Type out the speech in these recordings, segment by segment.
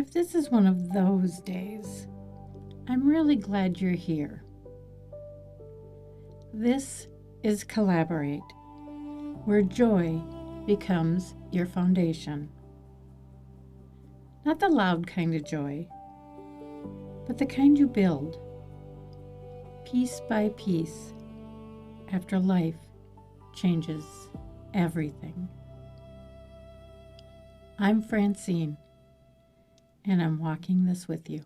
If this is one of those days, I'm really glad you're here. This is Kallaborate, where joy becomes your foundation. Not the loud kind of joy, but the kind you build, piece by piece, after life changes everything. I'm Francene, and I'm walking this with you.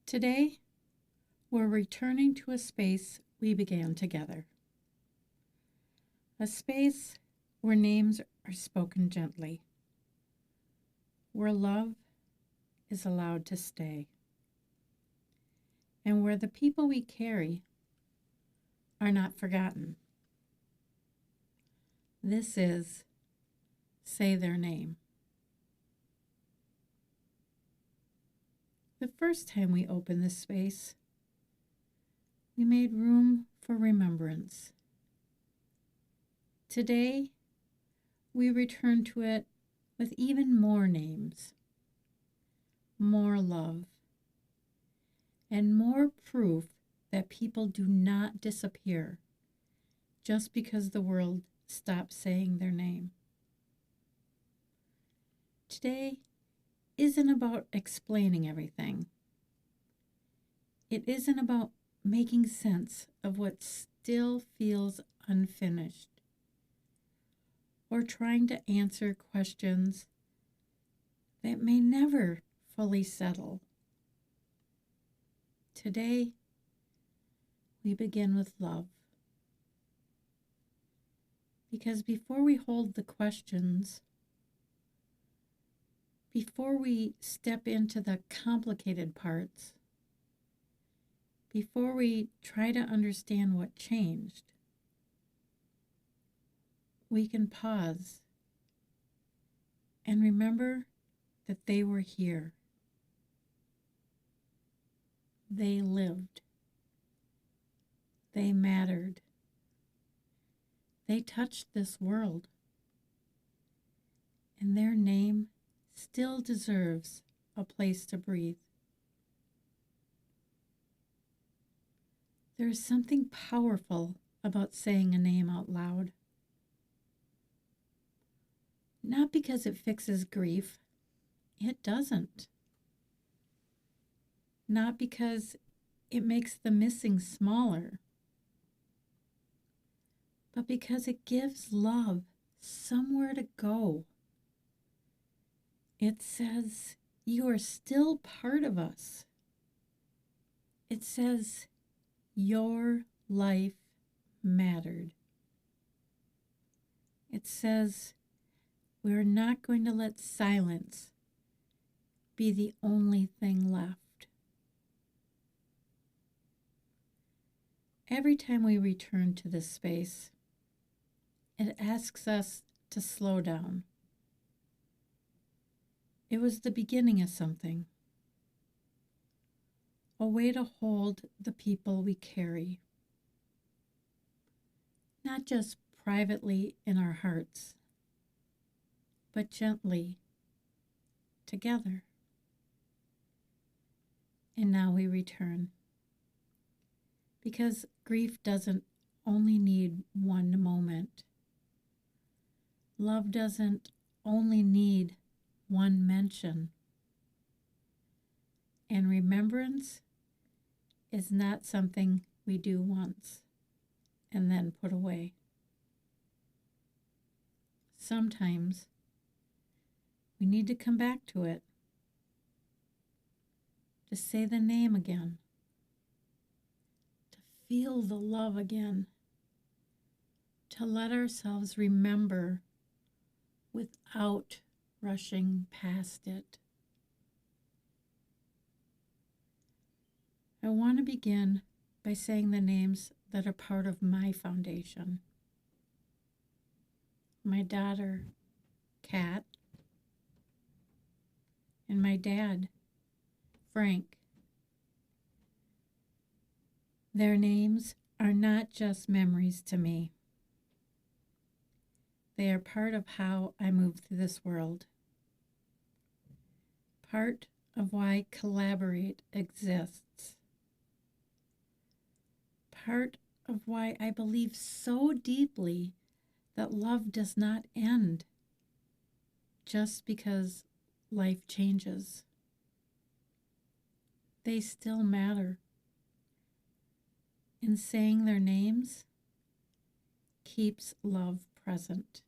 Today, we're returning to a space we began together. A space where names are spoken gently, where love is allowed to stay, and where the people we carry are not forgotten. This is Say Their Name. The first time we opened this space, we made room for remembrance. Today, we return to it with even more names, more love, and more proof that people do not disappear just because the world stops saying their name. Today isn't about explaining everything. It isn't about making sense of what still feels unfinished, or trying to answer questions that may never fully settle. Today, we begin with love. Because before we hold the questions, before we step into the complicated parts, before we try to understand what changed, we can pause and remember that they were here. They lived. They mattered. They touched this world. And their name still deserves a place to breathe. There is something powerful about saying a name out loud. Not because it fixes grief. It doesn't. Not because it makes the missing smaller, but because it gives love somewhere to go. It says, you are still part of us. It says, your life mattered. It says, we're not going to let silence be the only thing left. Every time we return to this space, it asks us to slow down. It was the beginning of something, a way to hold the people we carry, not just privately in our hearts, but gently together. And now we return, because grief doesn't only need one moment. Love doesn't only need one mention. And remembrance is not something we do once and then put away. Sometimes we need to come back to it, to say the name again, to feel the love again, to let ourselves remember without rushing past it. I want to begin by saying the names that are part of my foundation. My daughter, Kat, and my dad, Frank. Their names are not just memories to me. They are part of how I move through this world. part of why Kallaborate exists. Part of why I believe so deeply that love does not end just because life changes. They still matter. And saying their names keeps love present.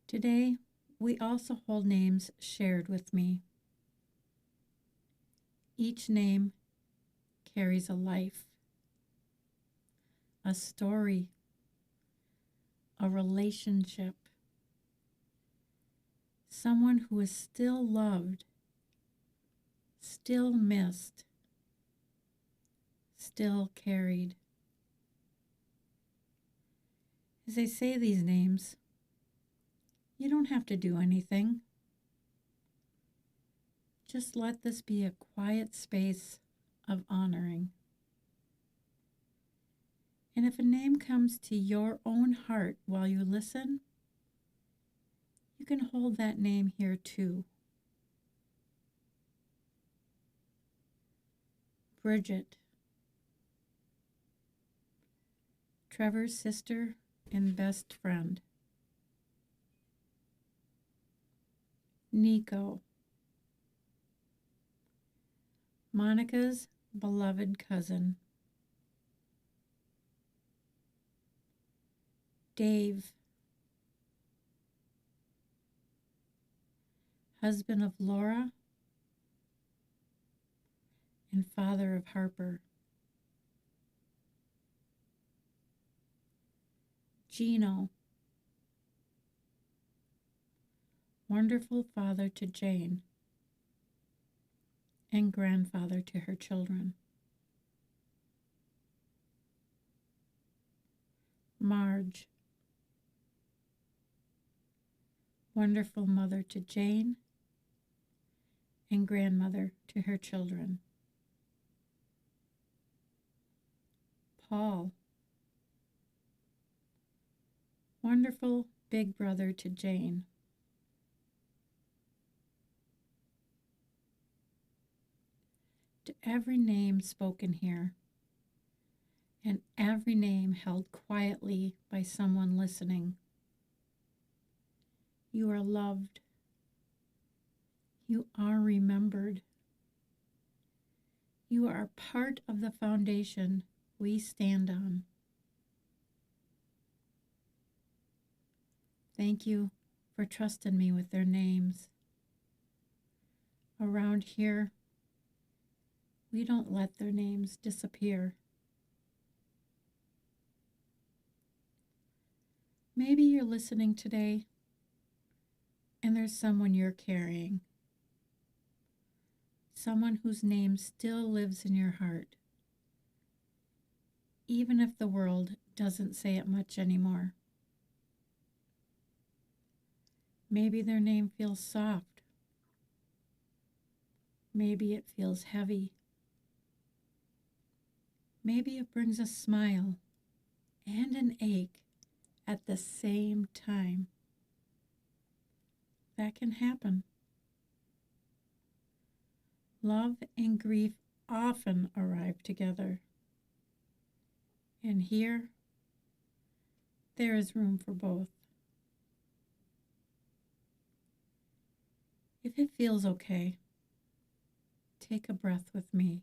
Today, we also hold names shared with me. Each name carries a life, a story, a relationship, someone who is still loved, still missed, still carried. As I say these names, you don't have to do anything. Just let this be a quiet space of honoring. And if a name comes to your own heart while you listen, you can hold that name here too. Bridget, Trevor's sister and best friend. Nico, Monica's beloved cousin. Dave, husband of Laura and father of Harper. Gino, wonderful father to Jane and grandfather to her children. Marge, wonderful mother to Jane and grandmother to her children. Paul, wonderful big brother to Jane. To every name spoken here, and every name held quietly by someone listening, you are loved. You are remembered. You are part of the foundation we stand on. Thank you for trusting me with their names. Around here, we don't let their names disappear. Maybe you're listening today and there's someone you're carrying. Someone whose name still lives in your heart, even if the world doesn't say it much anymore. Maybe their name feels soft. Maybe it feels heavy. Maybe it brings a smile and an ache at the same time. That can happen. Love and grief often arrive together. And here, there is room for both. If it feels okay, take a breath with me.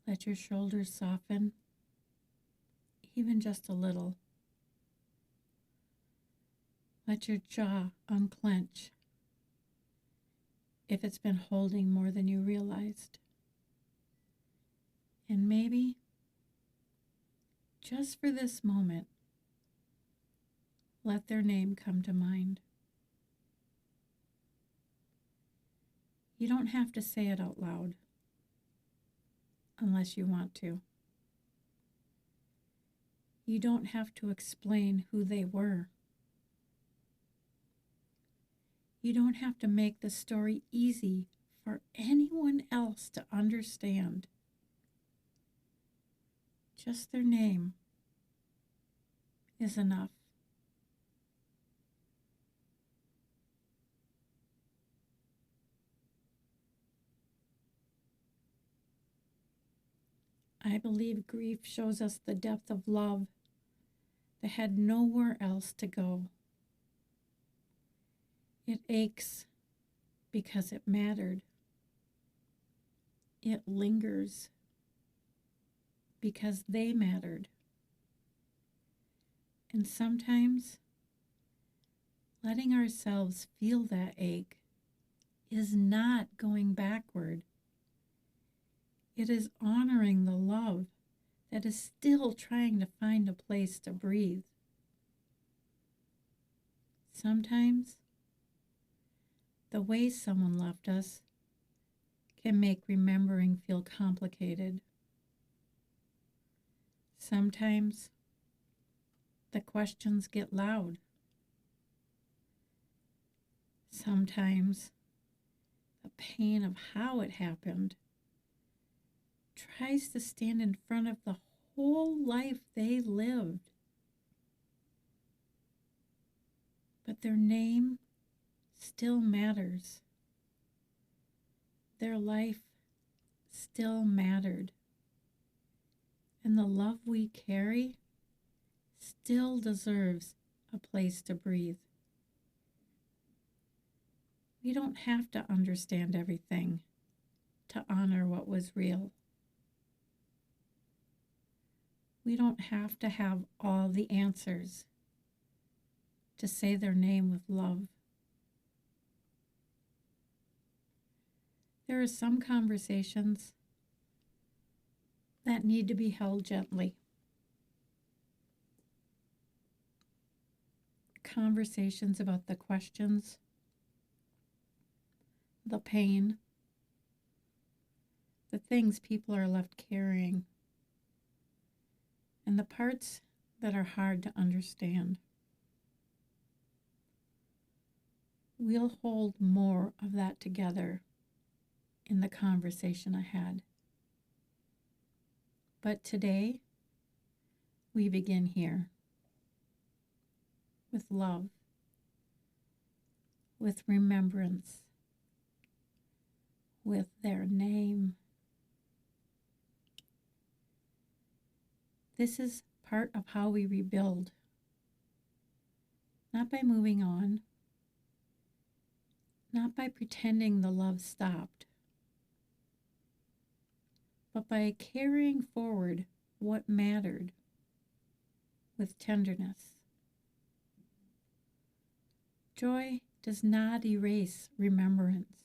Let your shoulders soften, even just a little. Let your jaw unclench if it's been holding more than you realized. And maybe, just for this moment, let their name come to mind. You don't have to say it out loud, unless you want to. You don't have to explain who they were. You don't have to make the story easy for anyone else to understand. Just their name is enough. I believe grief shows us the depth of love that had nowhere else to go. It aches because it mattered. It lingers because they mattered. And sometimes letting ourselves feel that ache is not going backward. It is honoring the love that is still trying to find a place to breathe. Sometimes the way someone left us can make remembering feel complicated. Sometimes the questions get loud. Sometimes the pain of how it happened tries to stand in front of the whole life they lived. But their name still matters. Their life still mattered. And the love we carry still deserves a place to breathe. We don't have to understand everything to honor what was real. We don't have to have all the answers to say their name with love. There are some conversations that need to be held gently. Conversations about the questions, the pain, the things people are left carrying, and the parts that are hard to understand. We'll hold more of that together in the conversation ahead. But today, we begin here with love, with remembrance, with their name. This is part of how we rebuild, not by moving on, not by pretending the love stopped, but by carrying forward what mattered with tenderness. Joy does not erase remembrance.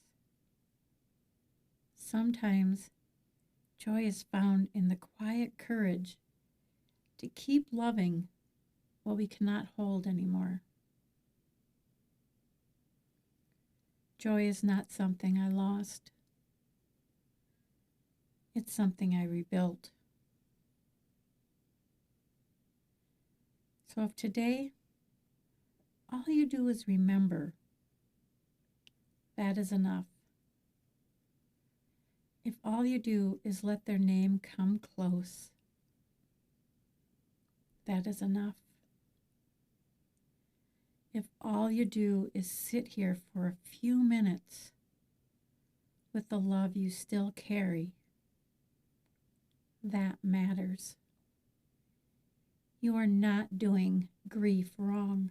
Sometimes joy is found in the quiet courage to keep loving what we cannot hold anymore. Joy is not something I lost. It's something I rebuilt. So if today all you do is remember, that is enough. If all you do is let their name come close, that is enough. If all you do is sit here for a few minutes with the love you still carry, that matters. You are not doing grief wrong.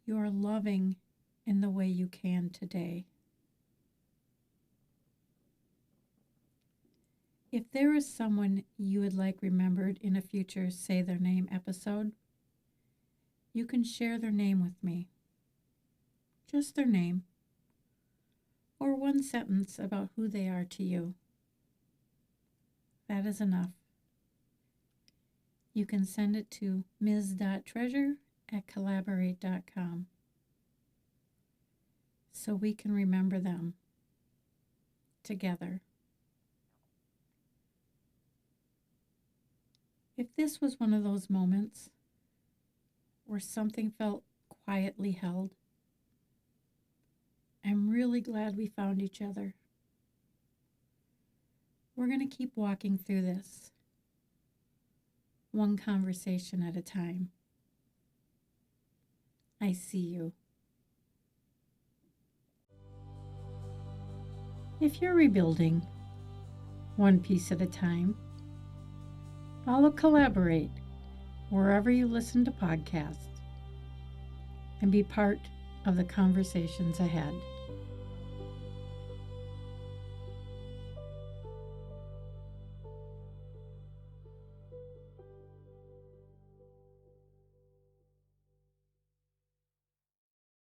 You are loving in the way you can today. If there is someone you would like remembered in a future Say Their Name episode, you can share their name with me. Just their name, or one sentence about who they are to you. That is enough. You can send it to ms.treasure@kallaborate.com so we can remember them together. If this was one of those moments where something felt quietly held, I'm really glad we found each other. We're going to keep walking through this, one conversation at a time. I see you. If you're rebuilding, one piece at a time. Follow Kallaborate wherever you listen to podcasts and be part of the conversations ahead.